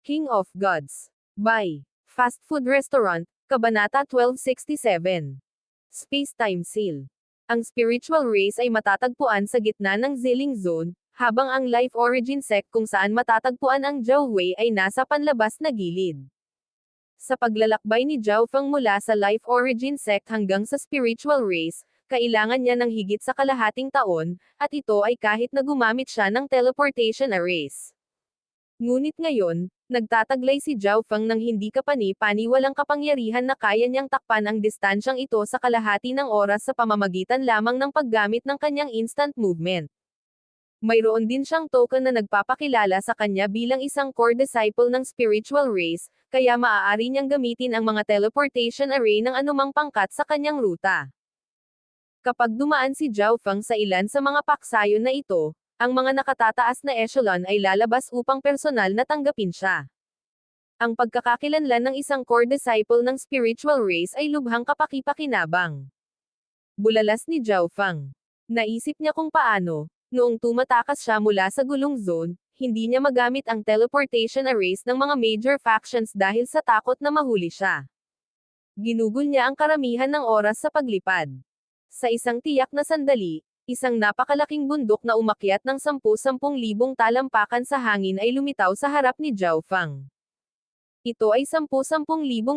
King of Gods. By Fast Food Restaurant, Kabanata 1267. Space-Time Seal. Ang spiritual race ay matatagpuan sa gitna ng Zilling Zone, habang ang Life Origin Sect kung saan matatagpuan ang Zhao Wei ay nasa panlabas na gilid. Sa paglalakbay ni Zhao Feng mula sa Life Origin Sect hanggang sa spiritual race, kailangan niya ng higit sa kalahating taon, at ito ay kahit na gumamit siya ng teleportation arrays. Ngunit ngayon, nagtataglay si Zhao Feng ng hindi kapani-paniwalang kapangyarihan na kaya niyang takpan ang distansyang ito sa kalahati ng oras sa pamamagitan lamang ng paggamit ng kanyang instant movement. Mayroon din siyang token na nagpapakilala sa kanya bilang isang core disciple ng spiritual race, kaya maaari niyang gamitin ang mga teleportation array ng anumang pangkat sa kanyang ruta. Kapag dumaan si Zhao Feng sa ilan sa mga paksayon na ito, ang mga nakatataas na echelon ay lalabas upang personal na tanggapin siya. Ang pagkakakilanlan ng isang core disciple ng spiritual race ay lubhang kapaki-pakinabang. Bulalas ni Zhao Feng. Naisip niya kung paano, noong tumatakas siya mula sa gulong zone, hindi niya magamit ang teleportation arrays ng mga major factions dahil sa takot na mahuli siya. Ginugol niya ang karamihan ng oras sa paglipad. Sa isang tiyak na sandali, isang napakalaking bundok na umakyat ng 10,000 talampakan sa hangin ay lumitaw sa harap ni Zhao Feng. Ito ay 10,000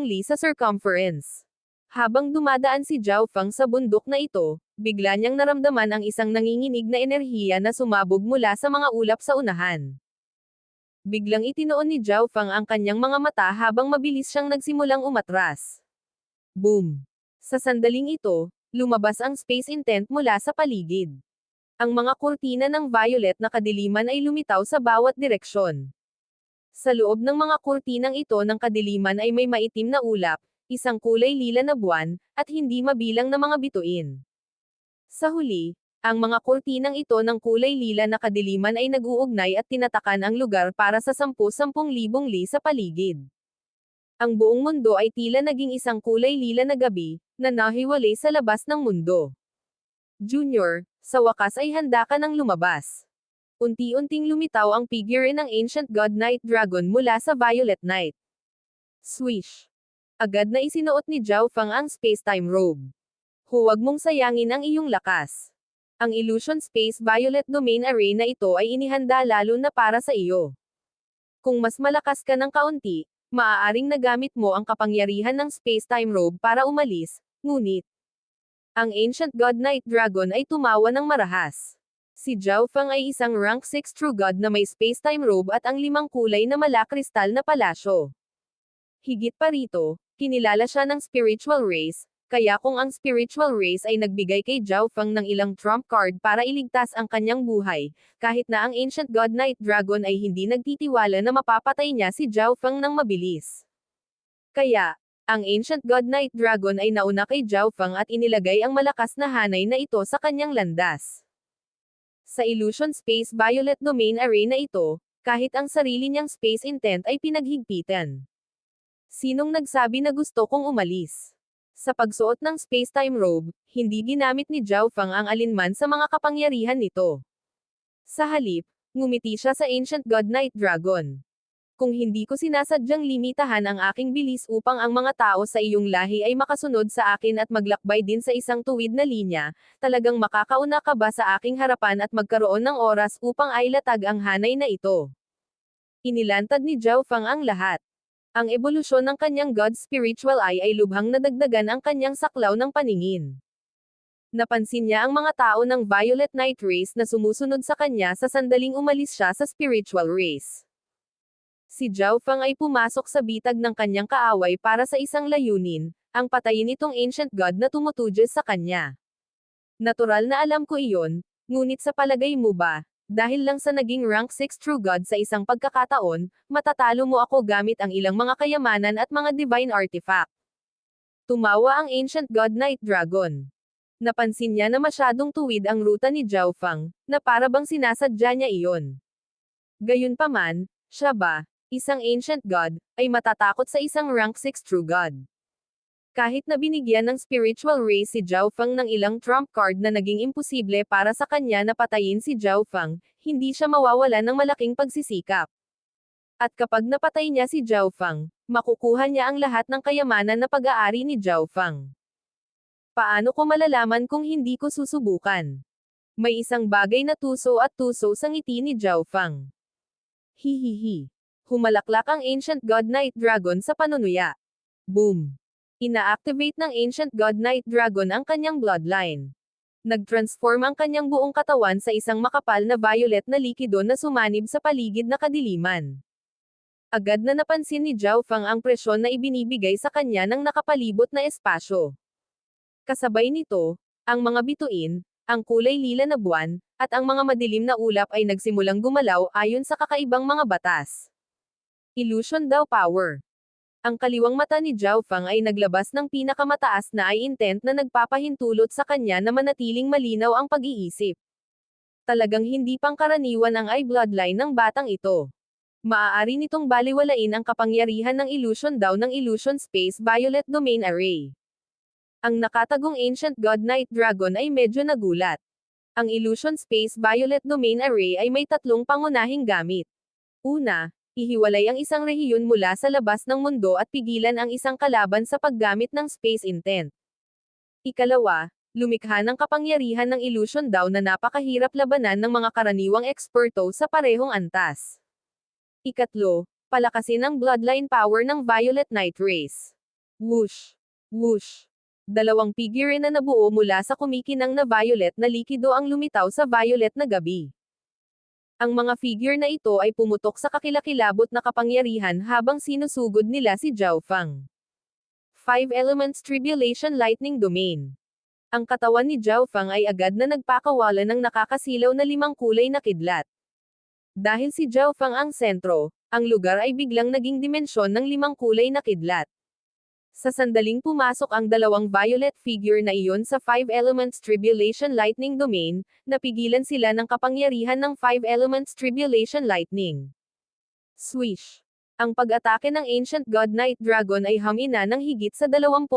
li sa circumference. Habang dumadaan si Zhao Feng sa bundok na ito, bigla niyang naramdaman ang isang nanginginig na enerhiya na sumabog mula sa mga ulap sa unahan. Biglang itinoon ni Zhao Feng ang kanyang mga mata habang mabilis siyang nagsimulang umatras. Boom! Sa sandaling ito, lumabas ang space intent mula sa paligid. Ang mga kurtina ng violet na kadiliman ay lumitaw sa bawat direksyon. Sa loob ng mga kurtinang ito ng kadiliman ay may maitim na ulap, isang kulay lila na buwan, at hindi mabilang na mga bituin. Sa huli, ang mga kurtinang ito ng kulay lila na kadiliman ay nag-uugnay at tinatakan ang lugar para sa 10,000 li sa paligid. Ang buong mundo ay tila naging isang kulay lila na gabi, na nahiwalay sa labas ng mundo. Junior, sa wakas ay handa ka nang lumabas. Unti-unting lumitaw ang figure ng Ancient God Knight Dragon mula sa Violet Knight. Swish! Agad na isinuot ni Zhao Feng ang space-time robe. Huwag mong sayangin ang iyong lakas. Ang Illusion Space Violet Domain Array na ito ay inihanda lalo na para sa iyo. Kung mas malakas ka ng kaunti, maaaring nagamit mo ang kapangyarihan ng space-time robe para umalis, ngunit ang Ancient God Knight Dragon ay tumawa ng marahas. Si Zhao Feng ay isang rank 6 True God na may space-time robe at ang 5 kulay na malakristal na palasyo. Higit pa rito, kinilala siya ng spiritual race, kaya kung ang spiritual race ay nagbigay kay Zhao Feng ng ilang trump card para iligtas ang kanyang buhay, kahit na ang Ancient God Knight Dragon ay hindi nagtitiwala na mapapatay niya si Zhao Feng ng mabilis. Kaya, ang Ancient God Knight Dragon ay nauna kay Zhao Feng at inilagay ang malakas na hanay na ito sa kanyang landas. Sa Illusion Space Violet Domain Array na ito, kahit ang sarili niyang space intent ay pinaghigpitan. Sinong nagsabi na gusto kong umalis? Sa pagsuot ng space-time robe, hindi ginamit ni Zhao Feng ang alinman sa mga kapangyarihan nito. Sa halip, ngumiti siya sa Ancient God Knight Dragon. Kung hindi ko sinasadyang limitahan ang aking bilis upang ang mga tao sa iyong lahi ay makasunod sa akin at maglakbay din sa isang tuwid na linya, talagang makakauna ka ba sa aking harapan at magkaroon ng oras upang ailatag ang hanay na ito? Inilantad ni Zhao Feng ang lahat. Ang ebolusyon ng kanyang God's Spiritual Eye ay lubhang nadagdagan ang kanyang saklaw ng paningin. Napansin niya ang mga tao ng Violet Knight Race na sumusunod sa kanya sa sandaling umalis siya sa spiritual race. Si Zhao Feng ay pumasok sa bitag ng kanyang kaaway para sa isang layunin, ang patayin itong Ancient God na tumutudyos sa kanya. Natural na alam ko iyon, ngunit sa palagay mo ba, dahil lang sa naging rank 6 True God sa isang pagkakataon, matatalo mo ako gamit ang ilang mga kayamanan at mga divine artifact? Tumawa ang Ancient God Knight Dragon. Napansin niya na masyadong tuwid ang ruta ni Zhao Feng, na para bang sinasadya niya iyon. Gayunpaman, siya ba, isang Ancient God, ay matatakot sa isang rank 6 True God? Kahit na binigyan ng spiritual race si Zhao Feng ng ilang trump card na naging imposible para sa kanya na patayin si Zhao Feng, hindi siya mawawalan ng malaking pagsisikap. At kapag napatay niya si Zhao Fang, makukuha niya ang lahat ng kayamanan na pag-aari ni Zhao Fang. Paano ko malalaman kung hindi ko susubukan? May isang bagay na tuso at tuso sa ngiti ni Zhao Fang. Hihihi. Humalaklak ang Ancient God Night Dragon sa panunuya. Boom! Ina-activate ng Ancient God Night Dragon ang kanyang bloodline. Nag-transform ang kanyang buong katawan sa isang makapal na violet na likido na sumanib sa paligid na kadiliman. Agad na napansin ni Zhao Fang ang presyon na ibinibigay sa kanya ng nakapalibot na espasyo. Kasabay nito, ang mga bituin, ang kulay lila na buwan, at ang mga madilim na ulap ay nagsimulang gumalaw ayon sa kakaibang mga batas. Illusion daw power. Ang kaliwang mata ni Zhao Fang ay naglabas ng pinakamataas na eye intent na nagpapahintulot sa kanya na manatiling malinaw ang pag-iisip. Talagang hindi pangkaraniwan ang eye bloodline ng batang ito. Maaari nitong baliwalain ang kapangyarihan ng illusion daw ng Illusion Space Violet Domain Array. Ang nakatagong Ancient God Night Dragon ay medyo nagulat. Ang Illusion Space Violet Domain Array ay may tatlong pangunahing gamit. Una, ihiwalay ang isang rehiyon mula sa labas ng mundo at pigilan ang isang kalaban sa paggamit ng space intent. Ikalawa, lumikha ng kapangyarihan ng illusion daw na napakahirap labanan ng mga karaniwang eksperto sa parehong antas. Ikatlo, palakasin ang bloodline power ng Violet Night Race. Whoosh! Whoosh! Dalawang figure na nabuo mula sa kumikinang na violet na likido ang lumitaw sa violet na gabi. Ang mga figure na ito ay pumutok sa kakilakilabot na kapangyarihan habang sinusugod nila si Zhao Fang. 5 Elements Tribulation Lightning Domain. Ang katawan ni Zhao Fang ay agad na nagpakawala ng nakakasilaw na 5 kulay na kidlat. Dahil si Zhao Fang ang sentro, ang lugar ay biglang naging dimensyon ng 5 kulay na kidlat. Sa sandaling pumasok ang dalawang violet figure na iyon sa 5 Elements Tribulation Lightning Domain, napigilan sila ng kapangyarihan ng 5 Elements Tribulation Lightning. Swish! Ang pag-atake ng Ancient God Night Dragon ay hamina ng higit sa 20%.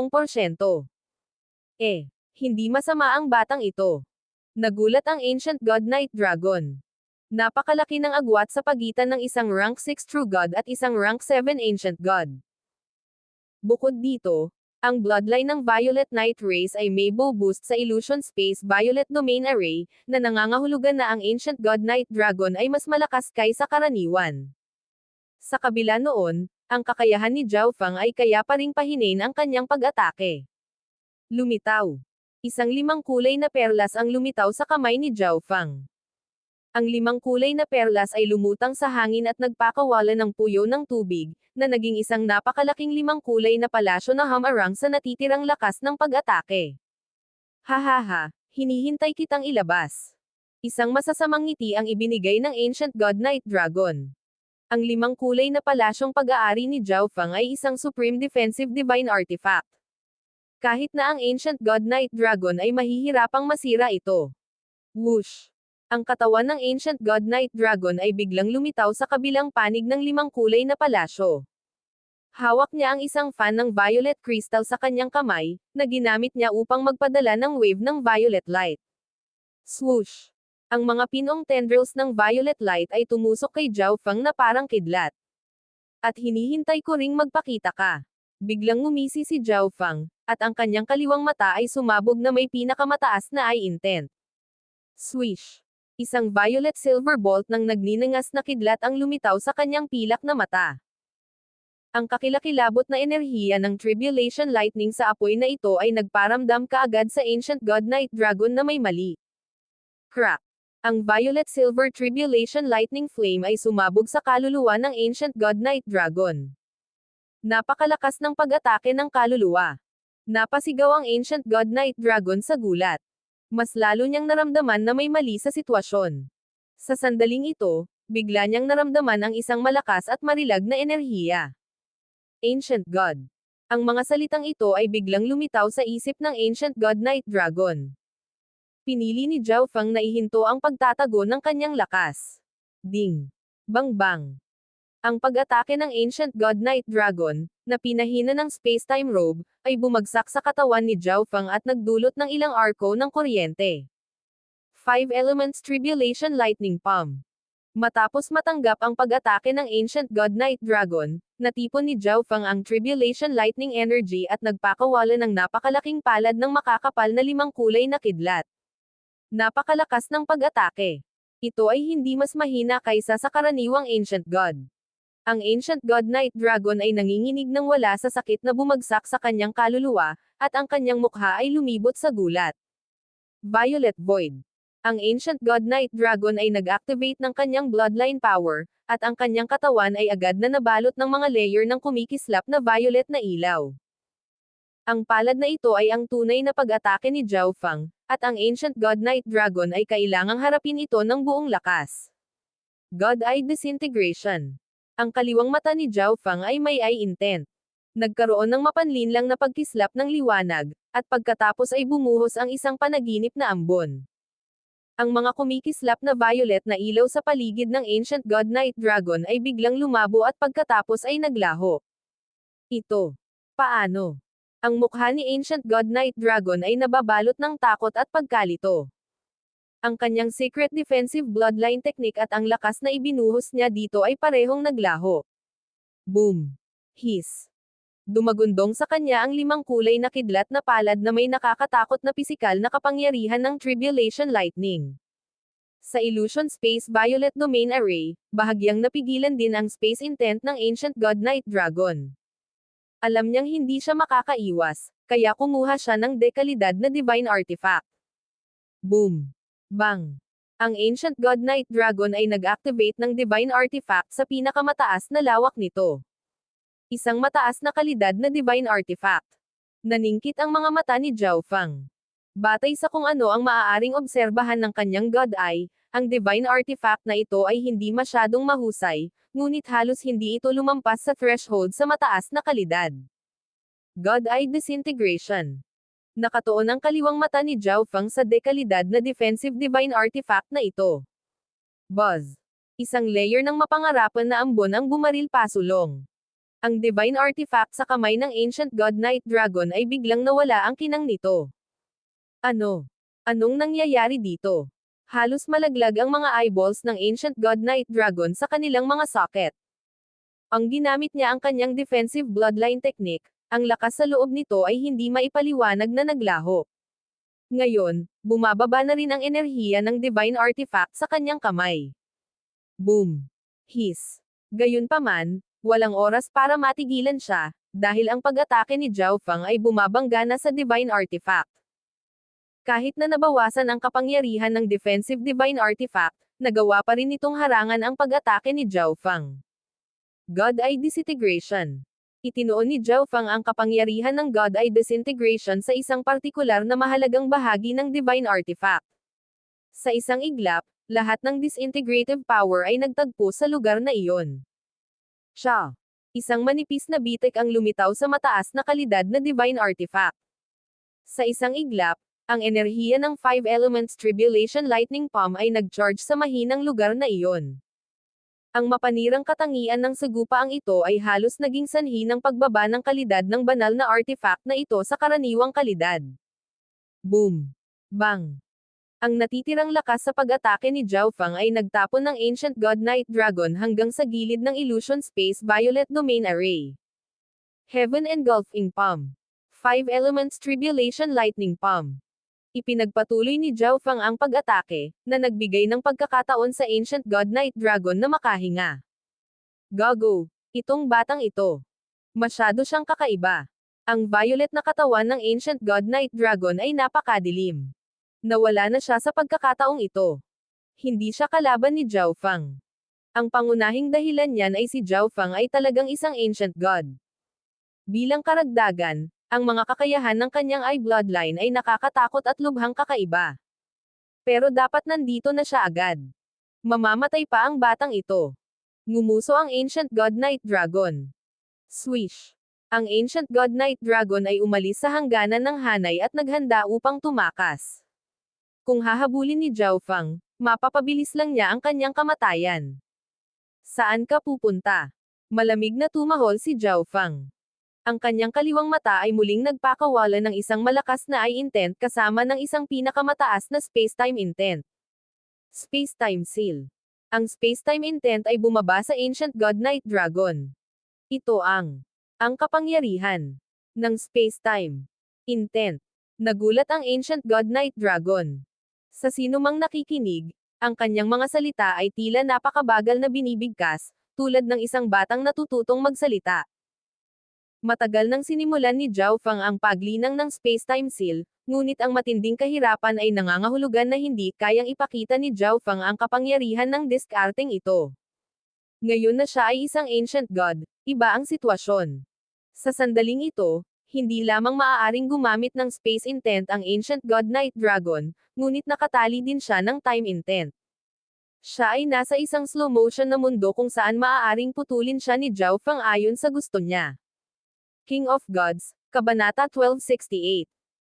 Hindi masama ang batang ito. Nagulat ang Ancient God Night Dragon. Napakalaki ng agwat sa pagitan ng isang rank 6 True God at isang rank 7 Ancient God. Bukod dito, ang bloodline ng Violet Night Race ay may boost sa Illusion Space Violet Domain Array, na nangangahulugan na ang Ancient God Night Dragon ay mas malakas kaysa karaniwan. Sa kabila noon, ang kakayahan ni Zhao Fang ay kaya pa ring pahinain ang kanyang pag-atake. Lumitaw. Isang 5 kulay na perlas ang lumitaw sa kamay ni Zhao Fang. Ang 5 kulay na perlas ay lumutang sa hangin at nagpakawala ng puyo ng tubig, na naging isang napakalaking 5 kulay na palasyo na hamarang sa natitirang lakas ng pag-atake. Hahaha, hinihintay kitang ilabas. Isang masasamang ngiti ang ibinigay ng Ancient God Night Dragon. Ang 5 kulay na palasyong pag-aari ni Zhao Fang ay isang Supreme Defensive Divine Artifact. Kahit na ang Ancient God Night Dragon ay mahihirapang masira ito. Whoosh! Ang katawan ng Ancient God Night Dragon ay biglang lumitaw sa kabilang panig ng 5 kulay na palasyo. Hawak niya ang isang fan ng violet crystal sa kanyang kamay, na ginamit niya upang magpadala ng wave ng violet light. Swoosh! Ang mga pinong tendrils ng violet light ay tumusok kay Zhao Fang na parang kidlat. At hinihintay ko ring magpakita ka. Biglang ngumisi si Zhao Fang, at ang kanyang kaliwang mata ay sumabog na may pinakamataas na eye intent. Swish! Isang violet silver bolt ng nagninangas na kidlat ang lumitaw sa kanyang pilak na mata. Ang kakilakilabot na enerhiya ng Tribulation Lightning sa apoy na ito ay nagparamdam kaagad sa Ancient God Night Dragon na may mali. Crack! Ang violet silver Tribulation Lightning Flame ay sumabog sa kaluluwa ng Ancient God Night Dragon. Napakalakas ng pag-atake ng kaluluwa. Napasigaw ang Ancient God Night Dragon sa gulat. Mas lalo niyang naramdaman na may mali sa sitwasyon. Sa sandaling ito, bigla niyang naramdaman ang isang malakas at marilag na enerhiya. Ancient God. Ang mga salitang ito ay biglang lumitaw sa isip ng Ancient God Night Dragon. Pinili ni Zhao Fang na ihinto ang pagtatago ng kanyang lakas. Ding! Bang bang! Ang pag-atake ng Ancient God Night Dragon, na pinahina ng space-time robe, ay bumagsak sa katawan ni Zhao Fang at nagdulot ng ilang arco ng kuryente. 5 Elements Tribulation Lightning Palm. Matapos matanggap ang pag-atake ng Ancient God Night Dragon, natipon ni Zhao Feng ang Tribulation Lightning Energy at nagpakawala ng napakalaking palad ng makakapal na 5 kulay na kidlat. Napakalakas ng pag-atake. Ito ay hindi mas mahina kaysa sa karaniwang Ancient God. Ang Ancient God Night Dragon ay nanginginig ng wala sa sakit na bumagsak sa kanyang kaluluwa, at ang kanyang mukha ay lumibot sa gulat. Violet Void. Ang Ancient God Night Dragon ay nag-activate ng kanyang bloodline power, at ang kanyang katawan ay agad na nabalot ng mga layer ng kumikislap na violet na ilaw. Ang palad na ito ay ang tunay na pag-atake ni Zhao Feng, at ang Ancient God Night Dragon ay kailangang harapin ito ng buong lakas. God Eye Disintegration. Ang kaliwang mata ni Zhao Feng ay may eye intent. Nagkaroon ng mapanlinlang na pagkislap ng liwanag, at pagkatapos ay bumuhos ang isang panaginip na ambon. Ang mga kumikislap na violet na ilaw sa paligid ng Ancient God Night Dragon ay biglang lumabo at pagkatapos ay naglaho. Ito. Paano? Ang mukha ni Ancient God Night Dragon ay nababalot ng takot at pagkalito. Ang kanyang secret defensive bloodline technique at ang lakas na ibinuhos niya dito ay parehong naglaho. Boom! Hiss! Dumagundong sa kanya ang 5 kulay na kidlat na palad na may nakakatakot na pisikal na kapangyarihan ng Tribulation Lightning. Sa Illusion Space Violet Domain Array, bahagyang napigilan din ang space intent ng Ancient God Night Dragon. Alam niyang hindi siya makakaiwas, kaya kumuha siya ng dekalidad na Divine Artifact. Boom! Bang! Ang Ancient God Night Dragon ay nag-activate ng Divine Artifact sa pinakamataas na lawak nito. Isang mataas na kalidad na Divine Artifact. Naningkit ang mga mata ni Zhao Feng. Batay sa kung ano ang maaaring obserbahan ng kanyang God Eye, ang Divine Artifact na ito ay hindi masyadong mahusay, ngunit halos hindi ito lumampas sa threshold sa mataas na kalidad. God Eye Disintegration. Nakatuon ang kaliwang mata ni Zhao Feng sa dekalidad na defensive Divine Artifact na ito. Buzz. Isang layer ng mapangarapan na ambon ang bumaril pasulong. Ang Divine Artifact sa kamay ng Ancient God Night Dragon ay biglang nawala ang kinang nito. Ano? Anong nangyayari dito? Halos malaglag ang mga eyeballs ng Ancient God Night Dragon sa kanilang mga socket. Ang ginamit niya ang kanyang defensive bloodline technique, ang lakas sa loob nito ay hindi maipaliwanag na naglaho. Ngayon, bumababa na rin ang enerhiya ng Divine Artifact sa kanyang kamay. Boom! Hiss! Gayunpaman, walang oras para matigilan siya, dahil ang pag-atake ni Zhao Feng ay bumabangga na sa Divine Artifact. Kahit na nabawasan ang kapangyarihan ng defensive Divine Artifact, nagawa pa rin nitong harangan ang pag-atake ni Zhao Feng. God Eye Disintegration. Itinuon ni Zhao Feng ang kapangyarihan ng God Eye Disintegration sa isang partikular na mahalagang bahagi ng Divine Artifact. Sa isang iglap, lahat ng disintegrative power ay nagtagpo sa lugar na iyon. Siya. Isang manipis na bitek ang lumitaw sa mataas na kalidad na Divine Artifact. Sa isang iglap, ang enerhiya ng 5 Elements Tribulation Lightning Palm ay nag-charge sa mahinang lugar na iyon. Ang mapanirang katangian ng sagupaang ito ay halos naging sanhi ng pagbaba ng kalidad ng banal na artifact na ito sa karaniwang kalidad. Boom! Bang! Ang natitirang lakas sa pag-atake ni Zhao Feng ay nagtapon ng Ancient God Night Dragon hanggang sa gilid ng Illusion Space Violet Domain Array. Heaven Engulfing Palm. 5 Elements Tribulation Lightning Palm. Ipinagpatuloy ni Zhao Feng ang pag-atake, na nagbigay ng pagkakataon sa Ancient God Night Dragon na makahinga. Gago! Itong batang ito. Masyado siyang kakaiba. Ang violet na katawan ng Ancient God Night Dragon ay napakadilim. Nawala na siya sa pagkakataong ito. Hindi siya kalaban ni Zhao Feng. Ang pangunahing dahilan niyan ay si Zhao Feng ay talagang isang ancient god. Bilang karagdagan, ang mga kakayahan ng kanyang eye bloodline ay nakakatakot at lubhang kakaiba. Pero dapat nandito na siya agad. Mamamatay pa ang batang ito. Ngumuso ang Ancient God Night Dragon. Swish! Ang Ancient God Night Dragon ay umalis sa hangganan ng hanay at naghanda upang tumakas. Kung hahabulin ni Zhao Feng, mapapabilis lang niya ang kanyang kamatayan. Saan ka pupunta? Malamig na tumahol si Zhao Feng. Ang kanyang kaliwang mata ay muling nagpakawala ng isang malakas na eye intent kasama ng isang pinakamataas na space-time intent. Space-time seal. Ang space-time intent ay bumaba sa Ancient God Night Dragon. Ito ang kapangyarihan ng space-time intent. Nagulat ang Ancient God Night Dragon. Sa sinumang nakikinig, ang kanyang mga salita ay tila napakabagal na binibigkas, tulad ng isang batang natututong magsalita. Matagal nang sinimulan ni Zhao Fang ang paglinang ng space-time seal, ngunit ang matinding kahirapan ay nangangahulugan na hindi kayang ipakita ni Zhao Fang ang kapangyarihan ng diskarteng ito. Ngayon na siya ay isang ancient god, iba ang sitwasyon. Sa sandaling ito, hindi lamang maaaring gumamit ng space intent ang ancient god Night Dragon, ngunit nakatali din siya ng time intent. Siya ay nasa isang slow motion na mundo kung saan maaaring putulin siya ni Zhao Fang ayon sa gusto niya. King of Gods, Kabanata 1268.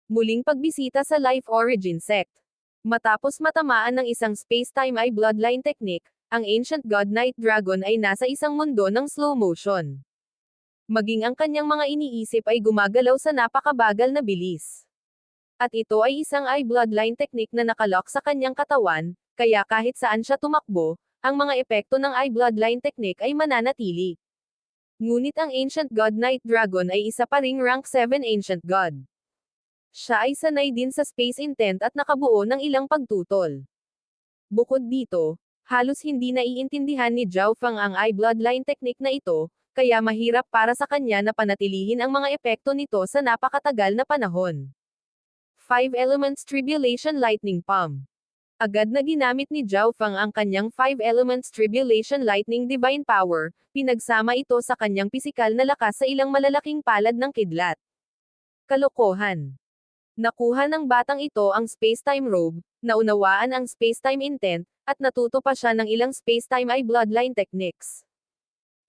Muling pagbisita sa Life Origin Sect. Matapos matamaan ng isang space-time eye bloodline technique, ang Ancient God Night Dragon ay nasa isang mundo ng slow motion. Maging ang kanyang mga iniisip ay gumagalaw sa napakabagal na bilis. At ito ay isang eye bloodline technique na nakalock sa kanyang katawan, kaya kahit saan siya tumakbo, ang mga epekto ng eye bloodline technique ay mananatili. Ngunit ang Ancient God Night Dragon ay isa pa ring rank 7 Ancient God. Siya ay sanay din sa space intent at nakabuo ng ilang pagtutol. Bukod dito, halos hindi naiintindihan ni Zhao Fang ang eye bloodline technique na ito, kaya mahirap para sa kanya na panatilihin ang mga epekto nito sa napakatagal na panahon. 5 Elements Tribulation Lightning Palm. Agad na ginamit ni Zhao Fang ang kanyang 5 Elements Tribulation Lightning Divine Power, pinagsama ito sa kanyang pisikal na lakas sa ilang malalaking palad ng kidlat. Kalokohan. Nakuha ng batang ito ang space-time robe, naunawaan ang space-time intent, at natuto pa siya ng ilang space-time eye bloodline techniques.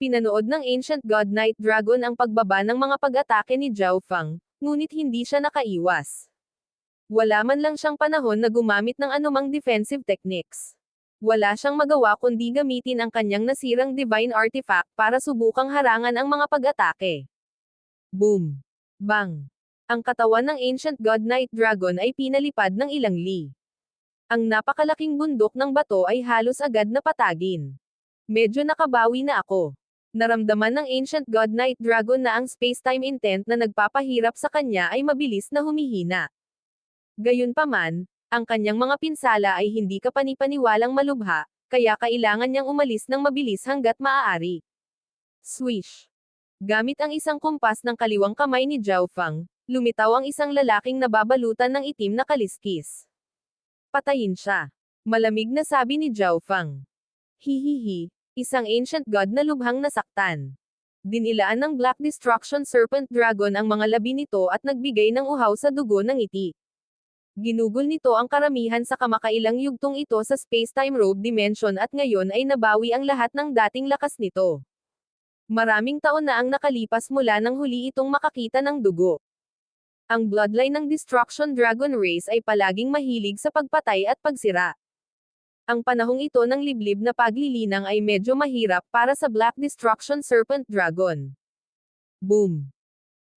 Pinanood ng Ancient God Night Dragon ang pagbaba ng mga pag-atake ni Zhao Fang, ngunit hindi siya nakaiwas. Wala man lang siyang panahon na gumamit ng anumang defensive techniques. Wala siyang magawa kundi gamitin ang kanyang nasirang divine artifact para subukang harangan ang mga pag-atake. Boom! Bang! Ang katawan ng Ancient God Night Dragon ay pinalipad ng ilang li. Ang napakalaking bundok ng bato ay halos agad na patagin. Medyo nakabawi na ako. Naramdaman ng Ancient God Night Dragon na ang space-time intent na nagpapahirap sa kanya ay mabilis na humihina. Gayunpaman, ang kanyang mga pinsala ay hindi kapanipaniwalang malubha, kaya kailangan niyang umalis ng mabilis hanggat maaari. Swish! Gamit ang isang kumpas ng kaliwang kamay ni Zhao Fang, lumitaw ang isang lalaking nababalutan ng itim na kaliskis. Patayin siya. Malamig na sabi ni Zhao Fang. Hihihi, isang ancient god na lubhang nasaktan. Dinilaan ng Black Destruction Serpent Dragon ang mga labi nito at nagbigay ng uhaw sa dugo ng ngiti. Ginugol nito ang karamihan sa kamakailang yugtong ito sa space-time robe dimension at ngayon ay nabawi ang lahat ng dating lakas nito. Maraming taon na ang nakalipas mula nang huli itong makakita ng dugo. Ang bloodline ng Destruction Dragon Race ay palaging mahilig sa pagpatay at pagsira. Ang panahong ito ng liblib na paglilinang ay medyo mahirap para sa Black Destruction Serpent Dragon. Boom!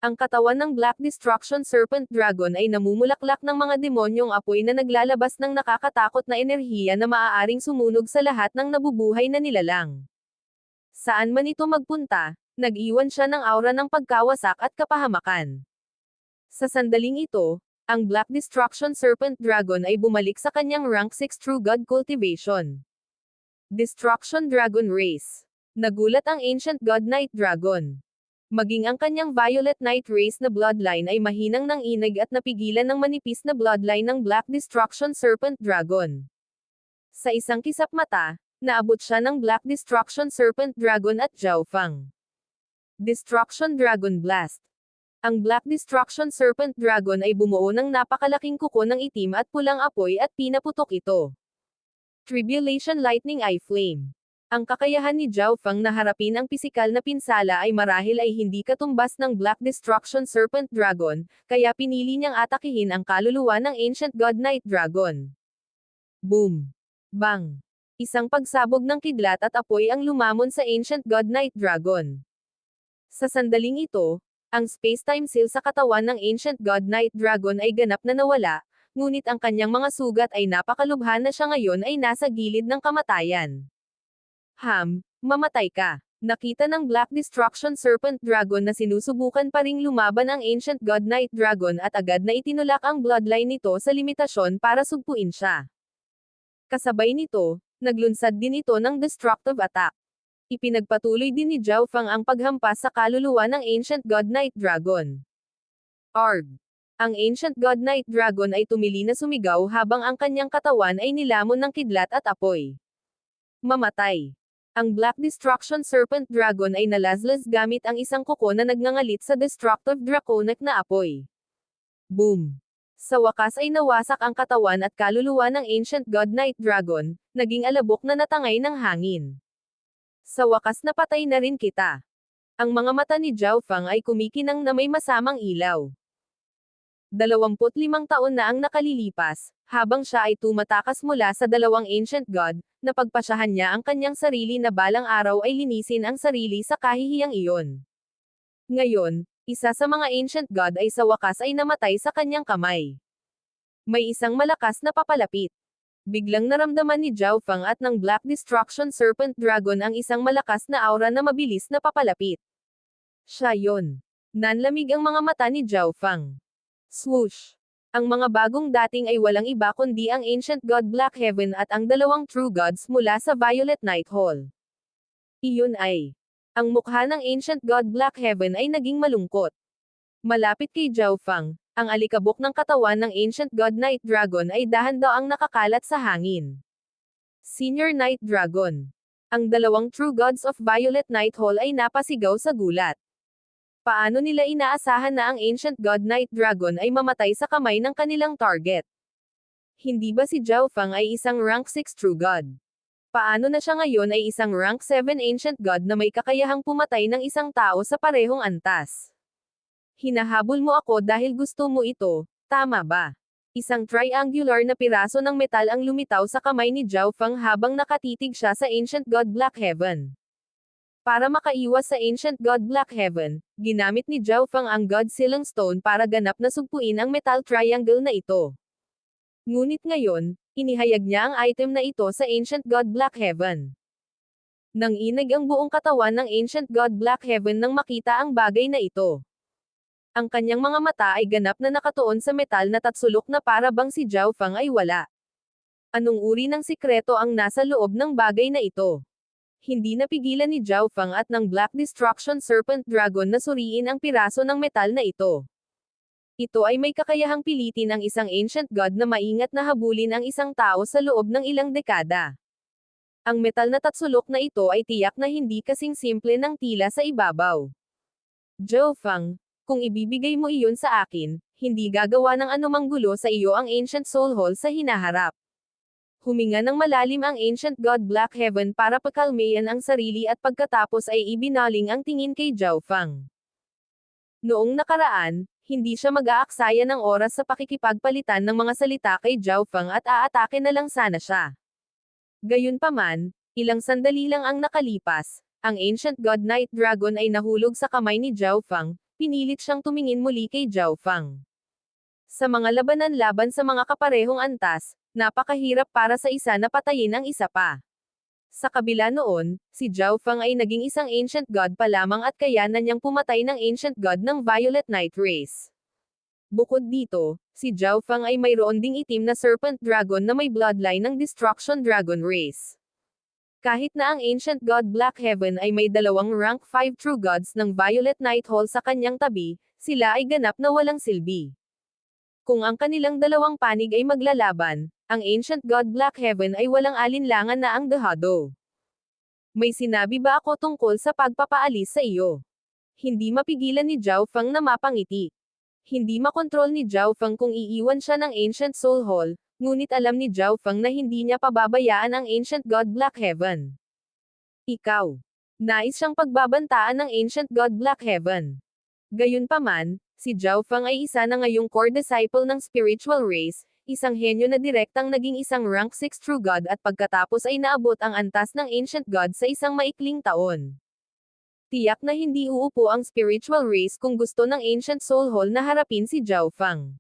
Ang katawan ng Black Destruction Serpent Dragon ay namumulaklak ng mga demonyong apoy na naglalabas ng nakakatakot na enerhiya na maaaring sumunog sa lahat ng nabubuhay na nilalang. Saan man ito magpunta, nag-iwan siya ng aura ng pagkawasak at kapahamakan. Sa sandaling ito, ang Black Destruction Serpent Dragon ay bumalik sa kanyang rank 6 True God Cultivation. Destruction Dragon Race. Nagulat ang Ancient God Night Dragon. Maging ang kanyang Violet Knight race na bloodline ay mahinang ng inag at napigilan ng manipis na bloodline ng Black Destruction Serpent Dragon. Sa isang kisap mata, naabot siya ng Black Destruction Serpent Dragon at Zhao Fang. Destruction Dragon Blast. Ang Black Destruction Serpent Dragon ay bumuo ng napakalaking kuko ng itim at pulang apoy at pinaputok ito. Tribulation Lightning Eye Flame. Ang kakayahan ni Zhao Fang na harapin ang pisikal na pinsala ay marahil ay hindi katumbas ng Black Destruction Serpent Dragon, kaya pinili niyang atakihin ang kaluluwa ng Ancient God Night Dragon. Boom! Bang! Isang pagsabog ng kidlat at apoy ang lumamon sa Ancient God Night Dragon. Sa sandaling ito, ang space-time seal sa katawan ng Ancient God Night Dragon ay ganap na nawala, ngunit ang kanyang mga sugat ay napakalubha na siya ngayon ay nasa gilid ng kamatayan. Mamatay ka. Nakita ng Black Destruction Serpent Dragon na sinusubukan pa ring lumaban ang Ancient God Knight Dragon at agad na itinulak ang bloodline nito sa limitasyon para sugpuin siya. Kasabay nito, naglunsad din ito ng destructive attack. Ipinagpatuloy din ni Zhao Fang ang paghampas sa kaluluwa ng Ancient God Knight Dragon. Arg! Ang Ancient God Knight Dragon ay tumili na sumigaw habang ang kanyang katawan ay nilamon ng kidlat at apoy. Mamatay! Ang Black Destruction Serpent Dragon ay nalaslas gamit ang isang kuko na nagngangalit sa destructive draconic na apoy. Boom! Sa wakas ay nawasak ang katawan at kaluluwa ng Ancient God Knight Dragon, naging alabok na natangay ng hangin. Sa wakas napatay na rin kita. Ang mga mata ni Zhao Fang ay kumikinang na may masamang ilaw. 25 taon na ang nakalilipas, habang siya ay tumatakas mula sa dalawang Ancient God, napagpasyahan niya ang kanyang sarili na balang araw ay linisin ang sarili sa kahihiyang iyon. Ngayon, isa sa mga Ancient God ay sa wakas ay namatay sa kanyang kamay. May isang malakas na papalapit. Biglang naramdaman ni Zhao Fang at ng Black Destruction Serpent Dragon ang isang malakas na aura na mabilis na papalapit. Siya yon. Nanlamig ang mga mata ni Zhao Fang. Swoosh! Ang mga bagong dating ay walang iba kundi ang Ancient God Black Heaven at ang dalawang True Gods mula sa Violet Night Hall. Iyon ay. Ang mukha ng Ancient God Black Heaven ay naging malungkot. Malapit kay Zhao Fang, ang alikabok ng katawan ng Ancient God Knight Dragon ay dahan-daang nakakalat sa hangin. Senior Night Dragon. Ang dalawang True Gods of Violet Night Hall ay napasigaw sa gulat. Paano nila inaasahan na ang Ancient God Knight Dragon ay mamatay sa kamay ng kanilang target? Hindi ba si Zhao Fang ay isang rank 6 True God? Paano na siya ngayon ay isang rank 7 Ancient God na may kakayahang pumatay ng isang tao sa parehong antas? Hinahabol mo ako dahil gusto mo ito, tama ba? Isang triangular na piraso ng metal ang lumitaw sa kamay ni Zhao Fang habang nakatitig siya sa Ancient God Black Heaven. Para makaiwas sa Ancient God Black Heaven, ginamit ni Zhao Fang ang God Silang Stone para ganap na sugpuin ang metal triangle na ito. Ngunit ngayon, inihayag niya ang item na ito sa Ancient God Black Heaven. Nang inig ang buong katawan ng Ancient God Black Heaven nang makita ang bagay na ito. Ang kanyang mga mata ay ganap na nakatuon sa metal na tatsulok na para bang si Zhao Fang ay wala. Anong uri ng sikreto ang nasa loob ng bagay na ito? Hindi napigilan ni Zhao Fang at ng Black Destruction Serpent Dragon na suriin ang piraso ng metal na ito. Ito ay may kakayahang pilitin ang isang Ancient God na maingat na habulin ang isang tao sa loob ng ilang dekada. Ang metal na tatsulok na ito ay tiyak na hindi kasing simple ng tila sa ibabaw. Zhao Fang, kung ibibigay mo iyon sa akin, hindi gagawa ng anumang gulo sa iyo ang Ancient Soul Hall sa hinaharap. Huminga ng malalim ang Ancient God Black Heaven para pakalmayan ang sarili at pagkatapos ay ibinaling ang tingin kay Zhao Fang. Noong nakaraan, hindi siya mag-aaksaya ng oras sa pakikipagpalitan ng mga salita kay Zhao Fang at aatake na lang sana siya. Gayunpaman, ilang sandali lang ang nakalipas, ang Ancient God Knight Dragon ay nahulog sa kamay ni Zhao Fang, pinilit siyang tumingin muli kay Zhao Fang. Sa mga labanan laban sa mga kaparehong antas, napakahirap para sa isa na patayin ang isa pa. Sa kabila noon, si Zhao Fang ay naging isang Ancient God pa lamang at kayanan niyang pumatay ng Ancient God ng Violet Night Race. Bukod dito, si Zhao Fang ay mayroon ding itim na Serpent Dragon na may bloodline ng Destruction Dragon Race. Kahit na ang Ancient God Black Heaven ay may dalawang rank 5 True Gods ng Violet Night Hall sa kanyang tabi, sila ay ganap na walang silbi. Kung ang kanilang dalawang panig ay maglalaban, ang Ancient God Black Heaven ay walang alinlangan na ang dehado. May sinabi ba ako tungkol sa pagpapaalis sa iyo? Hindi mapigilan ni Zhao Fang na mapangiti. Hindi makontrol ni Zhao Fang kung iiwan siya ng Ancient Soul Hall, ngunit alam ni Zhao Fang na hindi niya pababayaan ang Ancient God Black Heaven. Ikaw. Nais siyang pagbabantaan ng Ancient God Black Heaven. Gayunpaman, si Zhao Fang ay isa na ngayong core disciple ng spiritual race, isang henyo na direktang naging isang rank 6 True God at pagkatapos ay naabot ang antas ng Ancient God sa isang maikling taon. Tiyak na hindi uupo ang spiritual race kung gusto ng Ancient Soul Hall na harapin si Zhao Fang.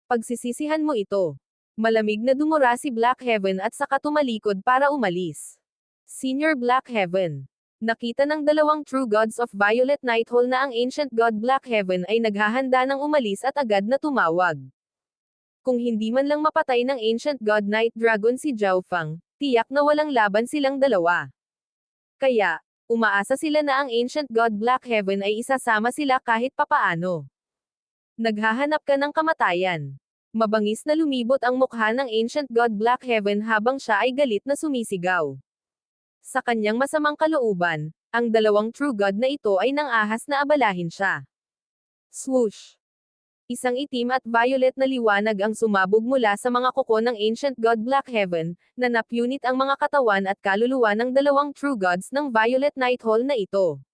Pagsisisihan mo ito. Malamig na dumura si Black Heaven at saka tumalikod para umalis. Senior Black Heaven. Nakita ng dalawang True Gods of Violet Nighthall na ang Ancient God Black Heaven ay naghahanda ng umalis at agad na tumawag. Kung hindi man lang mapatay ng Ancient God Night Dragon si Zhao Fang, tiyak na walang laban silang dalawa. Kaya, umaasa sila na ang Ancient God Black Heaven ay isasama sila kahit papaano. Naghahanap ka ng kamatayan. Mabangis na lumibot ang mukha ng Ancient God Black Heaven habang siya ay galit na sumisigaw. Sa kanyang masamang kalooban, ang dalawang True God na ito ay nangahas na abalahin siya. Swoosh! Isang itim at violet na liwanag ang sumabog mula sa mga kuko ng Ancient God Black Heaven, na napunit ang mga katawan at kaluluwa ng dalawang True Gods ng Violet Nighthall na ito.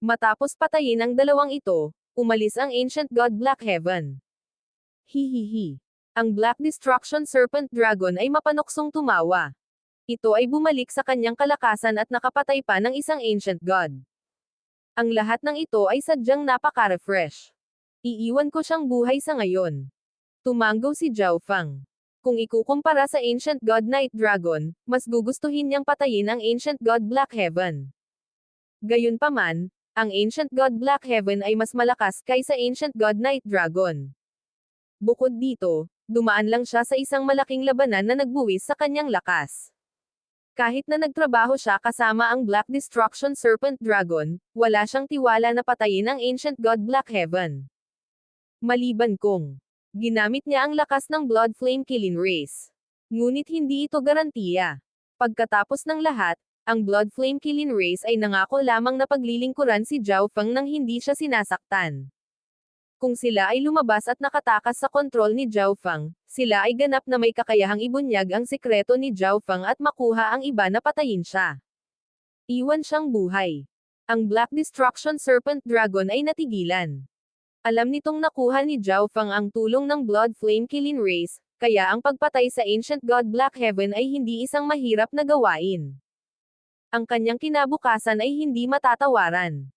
Matapos patayin ang dalawang ito, umalis ang Ancient God Black Heaven. Hihihi. Ang Black Destruction Serpent Dragon ay mapanoksong tumawa. Ito ay bumalik sa kanyang kalakasan at nakapatay pa ng isang Ancient God. Ang lahat ng ito ay sadyang napaka-refresh. Iiwan ko siyang buhay sa ngayon. Tumanggo si Zhao Fang. Kung ikukumpara sa Ancient God Night Dragon, mas gugustuhin niyang patayin ang Ancient God Black Heaven. Gayunpaman, ang Ancient God Black Heaven ay mas malakas kaysa Ancient God Night Dragon. Bukod dito, dumaan lang siya sa isang malaking labanan na nagbuwis sa kanyang lakas. Kahit na nagtrabaho siya kasama ang Black Destruction Serpent Dragon, wala siyang tiwala na patayin ang Ancient God Black Heaven. Maliban kung ginamit niya ang lakas ng Blood Flame Killing Race. Ngunit hindi ito garantiya. Pagkatapos ng lahat, ang Blood Flame Killing Race ay nangako lamang na paglilingkuran si Zhao Feng nang hindi siya sinasaktan. Kung sila ay lumabas at nakatakas sa kontrol ni Zhao Feng, sila ay ganap na may kakayahang ibunyag ang sikreto ni Zhao Feng at makuha ang iba na patayin siya. Iwan siyang buhay. Ang Black Destruction Serpent Dragon ay natigilan. Alam nitong nakuha ni Zhao Feng ang tulong ng Blood Flame Killing Race, kaya ang pagpatay sa Ancient God Black Heaven ay hindi isang mahirap na gawain. Ang kanyang kinabukasan ay hindi matatawaran.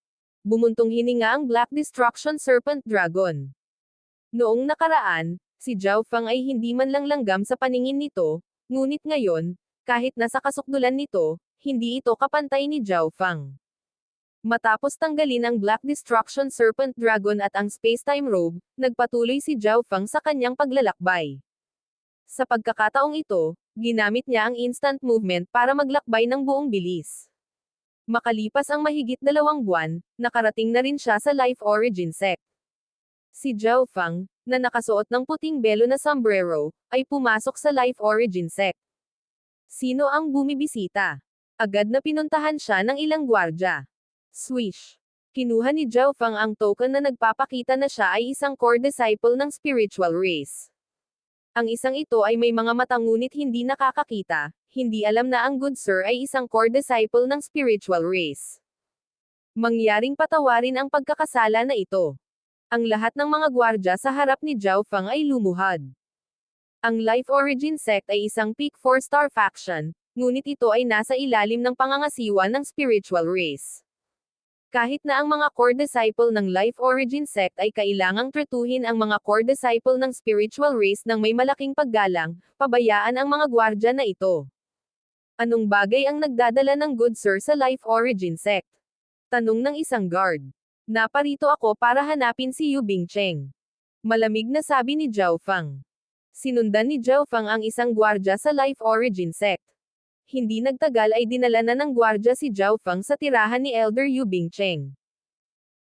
Bumuntong hininga ang Black Destruction Serpent Dragon. Noong nakaraan, si Zhao Feng ay hindi man lang langgam sa paningin nito, ngunit ngayon, kahit nasa kasukdulan nito, hindi ito kapantay ni Zhao Feng. Matapos tanggalin ang Black Destruction Serpent Dragon at ang Spacetime Robe, nagpatuloy si Zhao Feng sa kanyang paglalakbay. Sa pagkakataong ito, ginamit niya ang instant movement para maglakbay ng buong bilis. Makalipas ang mahigit 2 buwan, nakarating na rin siya sa Life Origin Sect. Si Zhao Feng, na nakasuot ng puting belo na sombrero, ay pumasok sa Life Origin Sect. Sino ang bumibisita? Agad na pinuntahan siya ng ilang gwardya. Swish! Kinuha ni Zhao Feng ang token na nagpapakita na siya ay isang core disciple ng spiritual race. Ang isang ito ay may mga mata ngunit hindi nakakakita, hindi alam na ang good sir ay isang core disciple ng spiritual race. Mangyaring patawarin ang pagkakasala na ito. Ang lahat ng mga gwardya sa harap ni Zhao Feng ay lumuhad. Ang Life Origin Sect ay isang peak 4-star faction, ngunit ito ay nasa ilalim ng pangangasiwa ng spiritual race. Kahit na ang mga core disciple ng Life Origin Sect ay kailangang tretuhin ang mga core disciple ng spiritual race ng may malaking paggalang, pabayaan ang mga gwardya na ito. Anong bagay ang nagdadala ng good sir sa Life Origin Sect? Tanong ng isang guard. Naparito ako para hanapin si Yu Bingcheng. Malamig na sabi ni Zhao Feng. Sinundan ni Zhao Feng ang isang gwardya sa Life Origin Sect. Hindi nagtagal ay dinala na ng gwardya si Zhao Feng sa tirahan ni Elder Yu Bingcheng.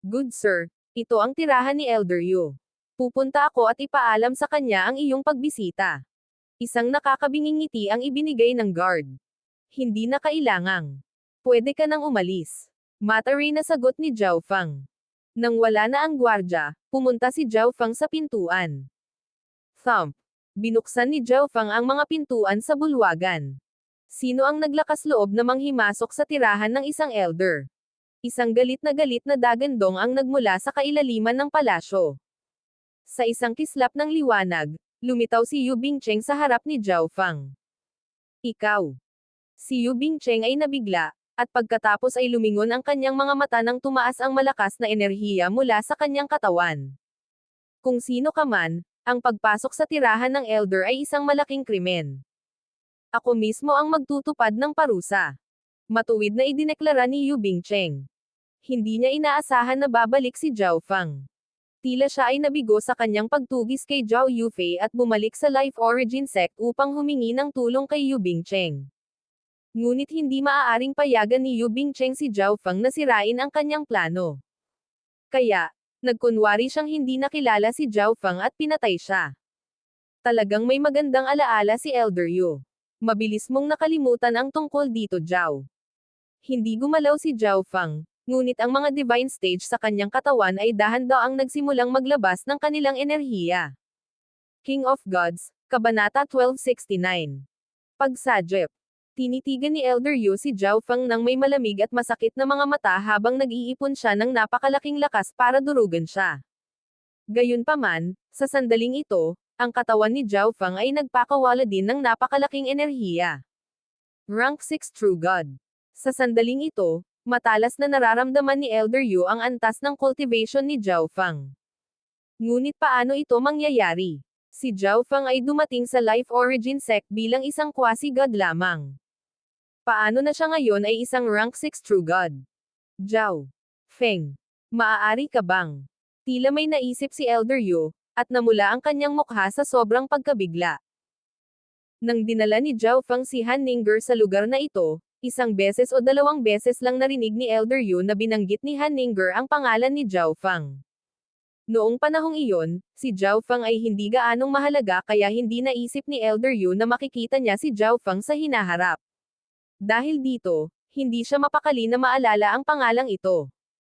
Good sir, ito ang tirahan ni Elder Yu. Pupunta ako at ipaalam sa kanya ang iyong pagbisita. Isang nakakabinging ngiti ang ibinigay ng guard. Hindi na kailangang. Pwede ka nang umalis. Mataray na sagot ni Zhao Feng. Nang wala na ang gwardya, pumunta si Zhao Feng sa pintuan. Thump. Binuksan ni Zhao Feng ang mga pintuan sa bulwagan. Sino ang naglakas loob na manghimasok sa tirahan ng isang elder? Isang galit na dagandong ang nagmula sa kailaliman ng palasyo. Sa isang kislap ng liwanag, lumitaw si Yu Bingcheng sa harap ni Zhao Feng. Ikaw. Si Yu Bingcheng ay nabigla, at pagkatapos ay lumingon ang kanyang mga mata nang tumaas ang malakas na enerhiya mula sa kanyang katawan. Kung sino ka man, ang pagpasok sa tirahan ng elder ay isang malaking krimen. Ako mismo ang magtutupad ng parusa. Matuwid na idineklara ni Yu Bingcheng. Hindi niya inaasahan na babalik si Zhao Feng. Tila siya ay nabigo sa kanyang pagtugis kay Zhao Yufei at bumalik sa Life Origin Sect upang humingi ng tulong kay Yu Bingcheng. Ngunit hindi maaaring payagan ni Yu Bingcheng si Zhao Feng na sirain ang kanyang plano. Kaya, nagkunwari siyang hindi nakilala si Zhao Feng at pinatay siya. Talagang may magandang alaala si Elder Yu. Mabilis mong nakalimutan ang tungkol dito, Zhao. Hindi gumalaw si Zhao Feng, ngunit ang mga divine stage sa kanyang katawan ay dahan-daang nagsimulang maglabas ng kanilang enerhiya. King of Gods, Kabanata 1269. Pagsadjep. Tinitigan ni Elder Yu si Zhao Feng nang may malamig at masakit na mga mata habang nag-iipon siya ng napakalaking lakas para durugan siya. Gayunpaman, sa sandaling ito, ang katawan ni Zhao Feng ay nagpakawala din ng napakalaking enerhiya. Rank 6 True God. Sa sandaling ito, matalas na nararamdaman ni Elder Yu ang antas ng cultivation ni Zhao Feng. Ngunit paano ito mangyayari? Si Zhao Feng ay dumating sa Life Origin Sect bilang isang quasi-god lamang. Paano na siya ngayon ay isang rank 6 True God? Zhao Feng, maaari ka bang? Tila may naisip si Elder Yu, at namula ang kanyang mukha sa sobrang pagkabigla. Nang dinala ni Zhao Feng si Han Ningguo sa lugar na ito, isang beses o dalawang beses lang narinig ni Elder Yu na binanggit ni Han Ningguo ang pangalan ni Zhao Feng. Noong panahong iyon, si Zhao Feng ay hindi gaanong mahalaga kaya hindi naisip ni Elder Yu na makikita niya si Zhao Feng sa hinaharap. Dahil dito, hindi siya mapakali na maalala ang pangalang ito.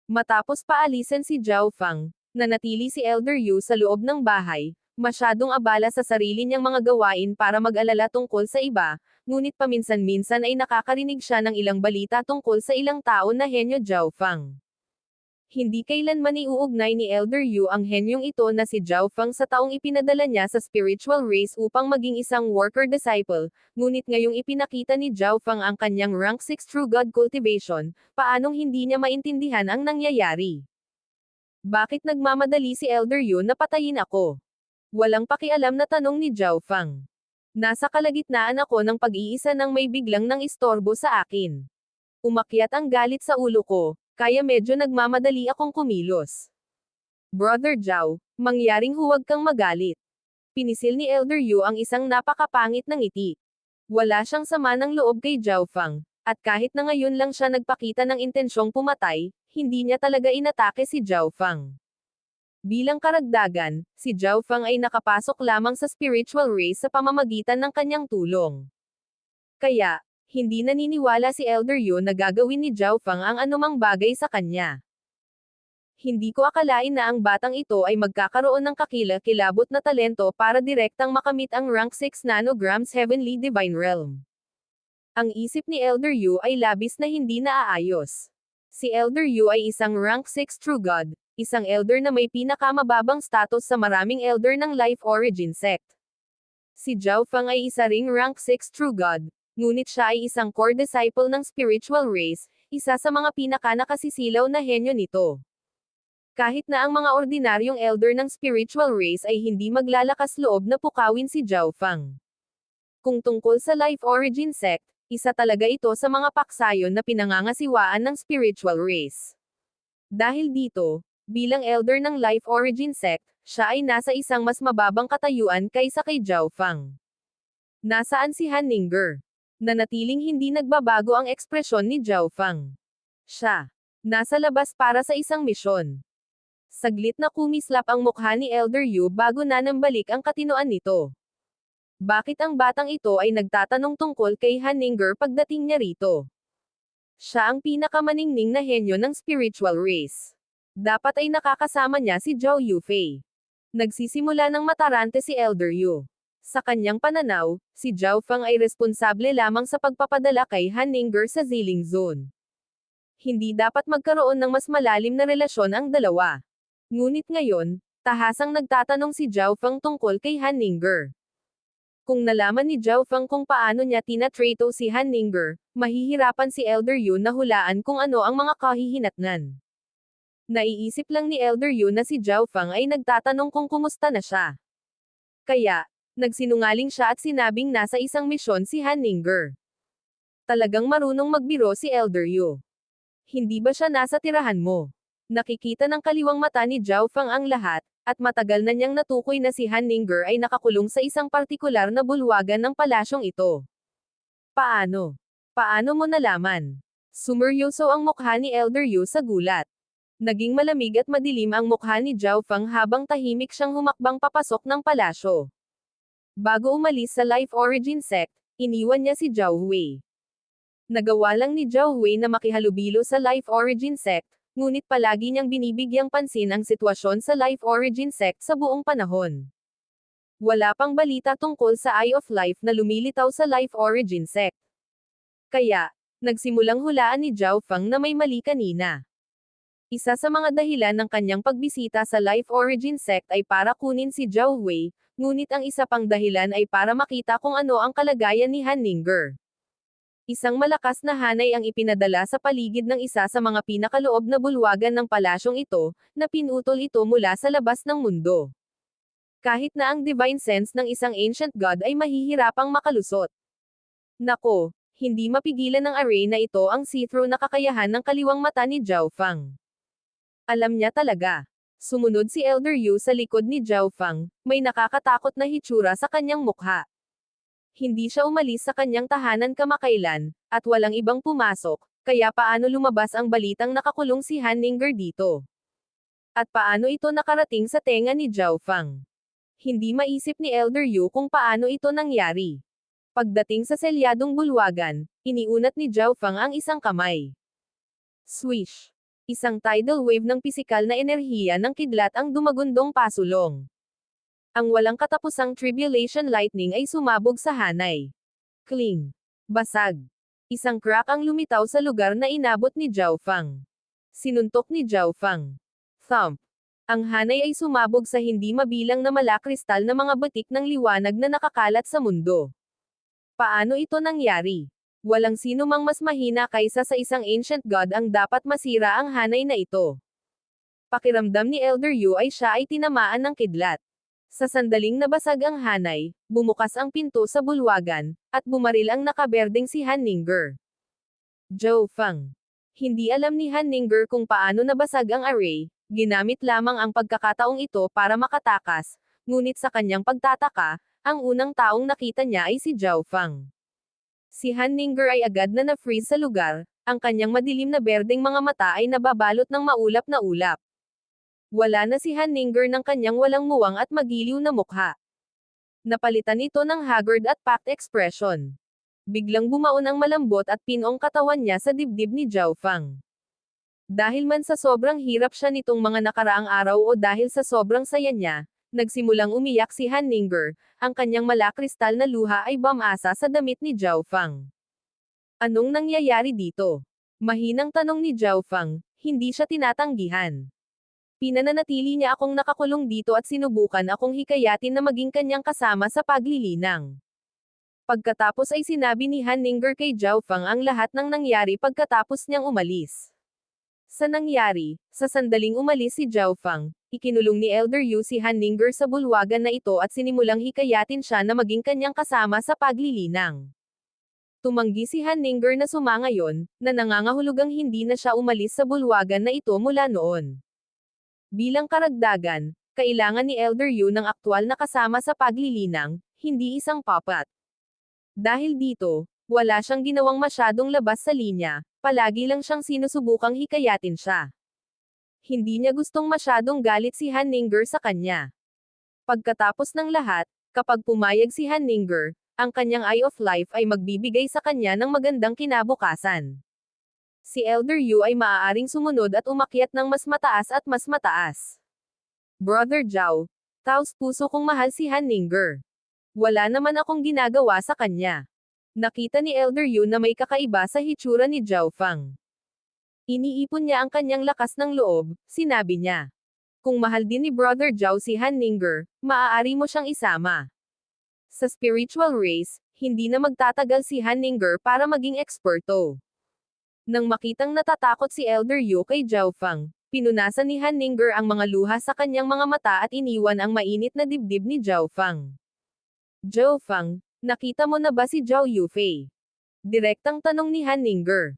Matapos paalisan si Zhao Feng, nanatili si Elder Yu sa loob ng bahay, masyadong abala sa sarili niyang mga gawain para mag-alala tungkol sa iba, ngunit paminsan-minsan ay nakakarinig siya ng ilang balita tungkol sa ilang tao na henyo Zhao Feng. Hindi kailanman iuugnay ni Elder Yu ang henyong ito na si Zhao Feng sa taong ipinadala niya sa spiritual race upang maging isang worker-disciple, ngunit ngayong ipinakita ni Zhao Feng ang kanyang rank 6 True God cultivation, paanong hindi niya maintindihan ang nangyayari? Bakit nagmamadali si Elder Yu na patayin ako? Walang pakialam na tanong ni Zhao Feng. Nasa kalagitnaan ako ng pag-iisa nang may biglang nang istorbo sa akin. Umakyat ang galit sa ulo ko, kaya medyo nagmamadali akong kumilos. Brother Zhao, mangyaring huwag kang magalit. Pinisil ni Elder Yu ang isang napakapangit na ngiti. Wala siyang sama ng loob kay Zhao Feng, at kahit na ngayon lang siya nagpakita ng intensyong pumatay, hindi niya talaga inatake si Zhao Feng. Bilang karagdagan, si Zhao Feng ay nakapasok lamang sa spiritual race sa pamamagitan ng kanyang tulong. Kaya, hindi naniniwala si Elder Yu na gagawin ni Zhao Feng ang anumang bagay sa kanya. Hindi ko akalain na ang batang ito ay magkakaroon ng kakila-kilabot na talento para direktang makamit ang rank 6 nanograms Heavenly Divine Realm. Ang isip ni Elder Yu ay labis na hindi naaayos. Si Elder Yu ay isang rank 6 True God, isang elder na may pinakamababang status sa maraming elder ng Life Origin Sect. Si Zhao Feng ay isa ring rank 6 True God, ngunit siya ay isang core disciple ng spiritual race, isa sa mga pinaka-nakasisilaw na henyo nito. Kahit na ang mga ordinaryong elder ng spiritual race ay hindi maglalakas loob na pukawin si Zhao Feng. Kung tungkol sa Life Origin Sect, isa talaga ito sa mga paksayon na pinangangasiwaan ng spiritual race. Dahil dito, bilang elder ng Life Origin Sect, siya ay nasa isang mas mababang katayuan kaysa kay Zhao Feng. Nasaan si Han Ningguo? Nanatiling hindi nagbabago ang ekspresyon ni Zhao Feng. Siya. Nasa labas para sa isang misyon. Saglit na kumislap ang mukha ni Elder Yu bago nanambalik ang katinoan nito. Bakit ang batang ito ay nagtatanong tungkol kay Han Ningguo pagdating niya rito? Siya ang pinakamaningning na henyo ng spiritual race. Dapat ay nakakasama niya si Zhao Yufei. Nagsisimula ng matarante si Elder Yu. Sa kanyang pananaw, si Zhao Feng ay responsable lamang sa pagpapadala kay Han Ningguo sa Ziling Zone. Hindi dapat magkaroon ng mas malalim na relasyon ang dalawa. Ngunit ngayon, tahasang nagtatanong si Zhao Feng tungkol kay Han Ningguo. Kung nalaman ni Zhao Feng kung paano niya tinatrato si Han Ningguo, mahihirapan si Elder Yu na hulaan kung ano ang mga kahihinatnan. Naiisip lang ni Elder Yu na si Zhao Feng ay nagtatanong kung kumusta na siya. Kaya, nagsinungaling siya at sinabing nasa isang misyon si Han Ningguo. Talagang marunong magbiro si Elder Yu. Hindi ba siya nasa tirahan mo? Nakikita ng kaliwang mata ni Zhao Fang ang lahat, at matagal na niyang natukoy na si Han Ninger ay nakakulong sa isang partikular na bulwagan ng palasyong ito. Paano? Paano mo nalaman? Sumeryoso ang mukha ni Elder Yu sa gulat. Naging malamig at madilim ang mukha ni Zhao Fang habang tahimik siyang humakbang papasok ng palasyo. Bago umalis sa Life Origin Sect, iniwan niya si Zhao Hui. Nagawa lang ni Zhao Hui na makihalubilo sa Life Origin Sect, ngunit palagi niyang binibigyang pansin ang sitwasyon sa Life Origin Sect sa buong panahon. Wala pang balita tungkol sa Eye of Life na lumilitaw sa Life Origin Sect. Kaya, nagsimulang hulaan ni Zhao Fang na may mali kanina. Isa sa mga dahilan ng kanyang pagbisita sa Life Origin Sect ay para kunin si Zhao Hui, ngunit ang isa pang dahilan ay para makita kung ano ang kalagayan ni Han Ninger. Isang malakas na hanay ang ipinadala sa paligid ng isa sa mga pinakaloob na bulwagan ng palasyong ito, na pinutol ito mula sa labas ng mundo. Kahit na ang divine sense ng isang ancient god ay mahihirapang makalusot. Nako, hindi mapigilan ng array na ito ang see-through na kakayahan ng kaliwang mata ni Zhao Fang. Alam niya talaga. Sumunod si Elder Yu sa likod ni Zhao Fang, may nakakatakot na hitsura sa kanyang mukha. Hindi siya umalis sa kanyang tahanan kamakailan, at walang ibang pumasok, kaya paano lumabas ang balitang nakakulong si Han Ninger dito? At paano ito nakarating sa tenga ni Zhao Fang? Hindi maisip ni Elder Yu kung paano ito nangyari. Pagdating sa selyadong bulwagan, iniunat ni Zhao Fang ang isang kamay. Swish! Isang tidal wave ng pisikal na enerhiya ng kidlat ang dumagundong pasulong. Ang walang katapusang tribulation lightning ay sumabog sa hanay. Kling! Basag! Isang crack ang lumitaw sa lugar na inabot ni Zhao Fang. Sinuntok ni Zhao Fang. Thump! Ang hanay ay sumabog sa hindi mabilang na malakristal na mga batik ng liwanag na nakakalat sa mundo. Paano ito nangyari? Walang sino mang mas mahina kaysa sa isang ancient god ang dapat masira ang hanay na ito. Pakiramdam ni Elder Yu ay siya ay tinamaan ng kidlat. Sa sandaling nabasag ang hanay, bumukas ang pinto sa bulwagan, at bumaril ang nakaberdeng si Han Ninger. Zhao Fang. Hindi alam ni Han Ninger kung paano nabasag ang array, ginamit lamang ang pagkakataong ito para makatakas, ngunit sa kanyang pagtataka, ang unang taong nakita niya ay si Zhao Fang. Si Han Ninger ay agad na na-freeze sa lugar, ang kanyang madilim na berdeng mga mata ay nababalot ng maulap na ulap. Wala na si Han Ninger ng kanyang walang muwang at magiliw na mukha. Napalitan ito ng haggard at packed expression. Biglang bumaon ang malambot at pinong katawan niya sa dibdib ni Zhao Fang. Dahil man sa sobrang hirap siya nitong mga nakaraang araw o dahil sa sobrang saya niya, nagsimulang umiyak si Han Ninger, ang kanyang malakristal na luha ay bumasa sa damit ni Zhao Fang. Anong nangyayari dito? Mahinang tanong ni Zhao Fang, hindi siya tinatanggihan. Pinananatili niya akong nakakulong dito at sinubukan akong hikayatin na maging kanyang kasama sa paglilinang. Pagkatapos ay sinabi ni Han Ninger kay Zhao Fang ang lahat ng nangyari pagkatapos niyang umalis. Sa nangyari, sa sandaling umalis si Zhao Fang, ikinulong ni Elder Yu si Han Ninger sa bulwagan na ito at sinimulang hikayatin siya na maging kanyang kasama sa paglilinang. Tumanggi si Han Ninger na sumangayon, na nangangahulugang hindi na siya umalis sa bulwagan na ito mula noon. Bilang karagdagan, kailangan ni Elder Yu ng aktwal na kasama sa paglilinang, hindi isang papat. Dahil dito, wala siyang ginawang masyadong labas sa linya, palagi lang siyang sinusubukang hikayatin siya. Hindi niya gustong masyadong galit si Han Ninger sa kanya. Pagkatapos ng lahat, kapag pumayag si Han Ninger, ang kanyang Eye of Life ay magbibigay sa kanya ng magandang kinabukasan. Si Elder Yu ay maaaring sumunod at umakyat ng mas mataas at mas mataas. Brother Zhao, taos puso kong mahal si Han Ninger. Wala naman akong ginagawa sa kanya. Nakita ni Elder Yu na may kakaiba sa hitsura ni Zhao Fang. Iniipon niya ang kanyang lakas ng loob, sinabi niya. Kung mahal din ni Brother Zhao si Han Ninger, maaari mo siyang isama. Sa spiritual race, hindi na magtatagal si Han Ninger para maging eksperto. Nang makitang natatakot si Elder Yu kay Zhao Fang, pinunasan ni Han Ninger ang mga luha sa kanyang mga mata at iniwan ang mainit na dibdib ni Zhao Fang. Zhao Fang, nakita mo na ba si Zhao Yufei? Direktang tanong ni Han Ninger.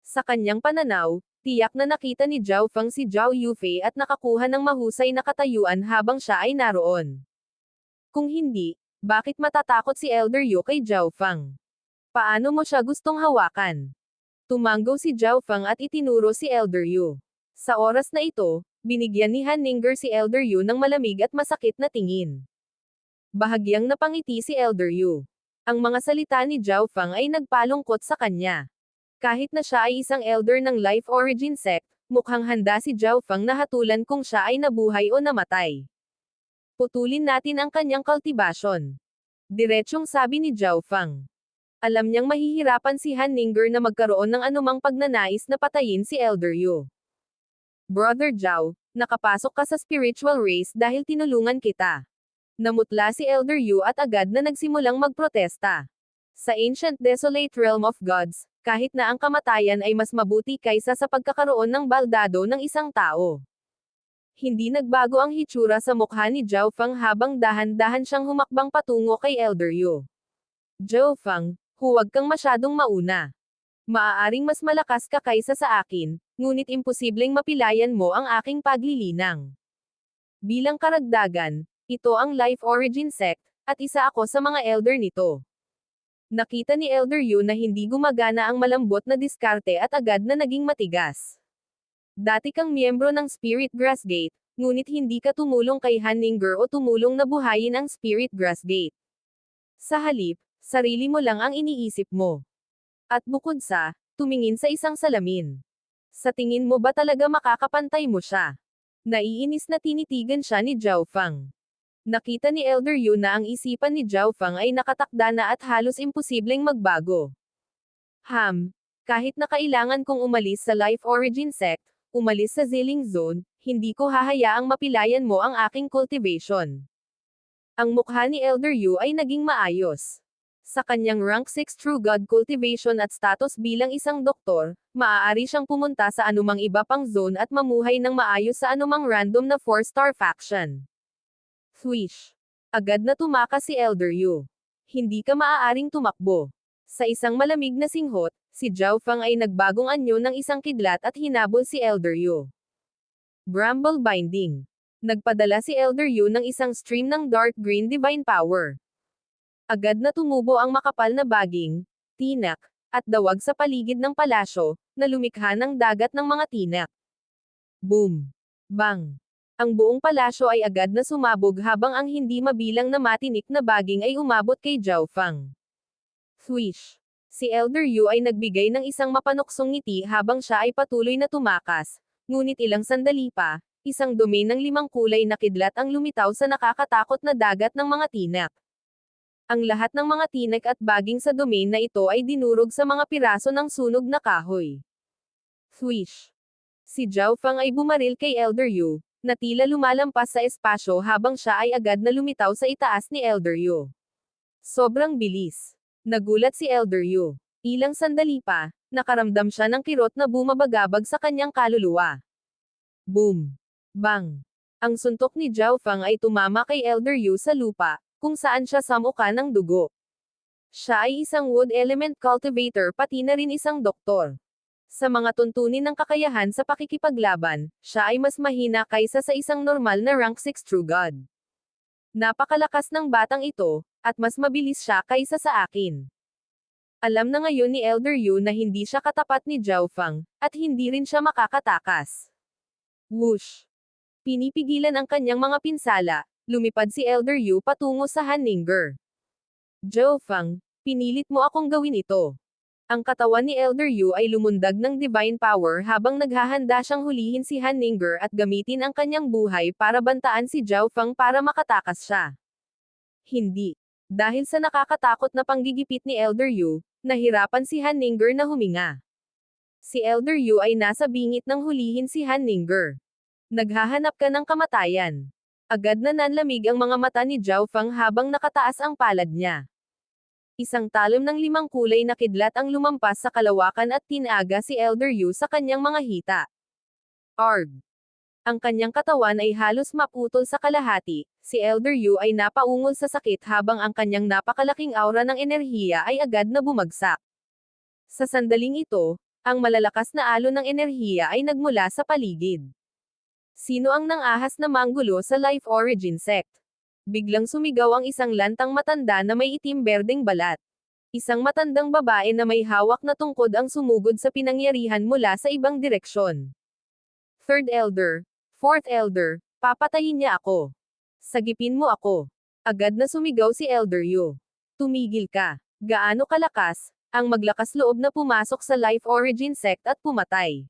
Sa kanyang pananaw, tiyak na nakita ni Zhao Feng si Zhao Yufei at nakakuha ng mahusay na katayuan habang siya ay naroon. Kung hindi, bakit matatakot si Elder Yu kay Zhao Feng? Paano mo siya gustong hawakan? Tumanggo si Zhao Feng at itinuro si Elder Yu. Sa oras na ito, binigyan ni Han Ninger si Elder Yu ng malamig at masakit na tingin. Bahagyang napangiti si Elder Yu. Ang mga salita ni Zhao Feng ay nagpalungkot sa kanya. Kahit na siya ay isang elder ng Life Origin Sect, mukhang handa si Zhao Feng na hatulan kung siya ay nabuhay o namatay. Putulin natin ang kanyang kultibasyon. Diretsyong sabi ni Zhao Feng. Alam niyang mahihirapan si Han Ninger na magkaroon ng anumang pagnanais na patayin si Elder Yu. Brother Zhao, nakapasok ka sa spiritual race dahil tinulungan kita. Namutla si Elder Yu at agad na nagsimulang magprotesta. Sa Ancient Desolate Realm of Gods, kahit na ang kamatayan ay mas mabuti kaysa sa pagkakaroon ng baldado ng isang tao. Hindi nagbago ang hitsura sa mukha ni Zhao Feng habang dahan-dahan siyang humakbang patungo kay Elder Yu. Zhao Feng, huwag kang masyadong mauna. Maaaring mas malakas ka kaysa sa akin, ngunit imposibleng mapilayan mo ang aking paglilinang. Bilang karagdagan, ito ang Life Origin Sect, at isa ako sa mga elder nito. Nakita ni Elder Yu na hindi gumagana ang malambot na diskarte at agad na naging matigas. Dati kang miyembro ng Spirit Grass Gate, ngunit hindi ka tumulong kay Han Ninger o tumulong na buhayin ang Spirit Grass Gate. Sa halip, sarili mo lang ang iniisip mo. At bukod sa, tumingin sa isang salamin. Sa tingin mo ba talaga makakapantay mo siya? Naiinis na tinitigan siya ni Zhao Feng. Nakita ni Elder Yu na ang isipan ni Zhao Feng ay nakatakda na at halos imposibleng magbago. Kahit na kailangan kong umalis sa Life Origin Sect, umalis sa Ziling Zone, hindi ko hahayaang mapilayan mo ang aking cultivation. Ang mukha ni Elder Yu ay naging maayos. Sa kanyang rank 6 True God cultivation at status bilang isang doktor, maaari siyang pumunta sa anumang iba pang zone at mamuhay ng maayos sa anumang random na 4-star faction. Swish! Agad na tumakas si Elder Yu. Hindi ka maaaring tumakbo. Sa isang malamig na singhot, si Zhao Feng ay nagbagong anyo ng isang kidlat at hinabol si Elder Yu. Bramble Binding. Nagpadala si Elder Yu ng isang stream ng dark green divine power. Agad na tumubo ang makapal na baging, tinak, at dawag sa paligid ng palasyo, na lumikha ng dagat ng mga tinak. Boom! Bang! Ang buong palasyo ay agad na sumabog habang ang hindi mabilang na matinik na baging ay umabot kay Zhao Feng. Swish! Si Elder Yu ay nagbigay ng isang mapanuksong ngiti habang siya ay patuloy na tumakas, ngunit ilang sandali pa, isang dumi ng 5 kulay na kidlat ang lumitaw sa nakakatakot na dagat ng mga tinak. Ang lahat ng mga tinak at baging sa domain na ito ay dinurog sa mga piraso ng sunog na kahoy. Swish! Si Zhao Feng ay bumaril kay Elder Yu, na tila lumalampas sa espasyo habang siya ay agad na lumitaw sa itaas ni Elder Yu. Sobrang bilis. Nagulat si Elder Yu. Ilang sandali pa, nakaramdam siya ng kirot na bumabagabag sa kanyang kaluluwa. Boom! Bang! Ang suntok ni Zhao Feng ay tumama kay Elder Yu sa lupa, kung saan siya samuka ng dugo. Siya ay isang wood element cultivator pati na rin isang doktor. Sa mga tuntunin ng kakayahan sa pakikipaglaban, siya ay mas mahina kaysa sa isang normal na rank 6 True God. Napakalakas ng batang ito, at mas mabilis siya kaysa sa akin. Alam na ngayon ni Elder Yu na hindi siya katapat ni Zhao Feng, at hindi rin siya makakatakas. Whoosh! Pinipigilan ang kanyang mga pinsala, lumipad si Elder Yu patungo sa Han Ninger. Zhao Feng, pinilit mo akong gawin ito. Ang katawan ni Elder Yu ay lumundag ng divine power habang naghahanda siyang hulihin si Han Ninger at gamitin ang kanyang buhay para bantaan si Zhao Feng para makatakas siya. Hindi. Dahil sa nakakatakot na panggigipit ni Elder Yu, nahirapan si Han Ninger na huminga. Si Elder Yu ay nasa bingit ng hulihin si Han Ninger. Naghahanap ka ng kamatayan. Agad na nanlamig ang mga mata ni Zhao Feng habang nakataas ang palad niya. Isang talom ng 5 kulay na kidlat ang lumampas sa kalawakan at tinaga si Elder Yu sa kanyang mga hita. Arg! Ang kanyang katawan ay halos maputol sa kalahati, si Elder Yu ay napaungol sa sakit habang ang kanyang napakalaking aura ng enerhiya ay agad na bumagsak. Sa sandaling ito, ang malalakas na alon ng enerhiya ay nagmula sa paligid. Sino ang nangahas na manggulo sa Life Origin Sect? Biglang sumigaw ang isang lantang matanda na may itim-berdeng balat. Isang matandang babae na may hawak na tungkod ang sumugod sa pinangyarihan mula sa ibang direksyon. Third Elder, Fourth Elder, papatayin niya ako. Sagipin mo ako. Agad na sumigaw si Elder Yu. Tumigil ka. Gaano kalakas, ang maglakas loob na pumasok sa Life Origin Sect at pumatay.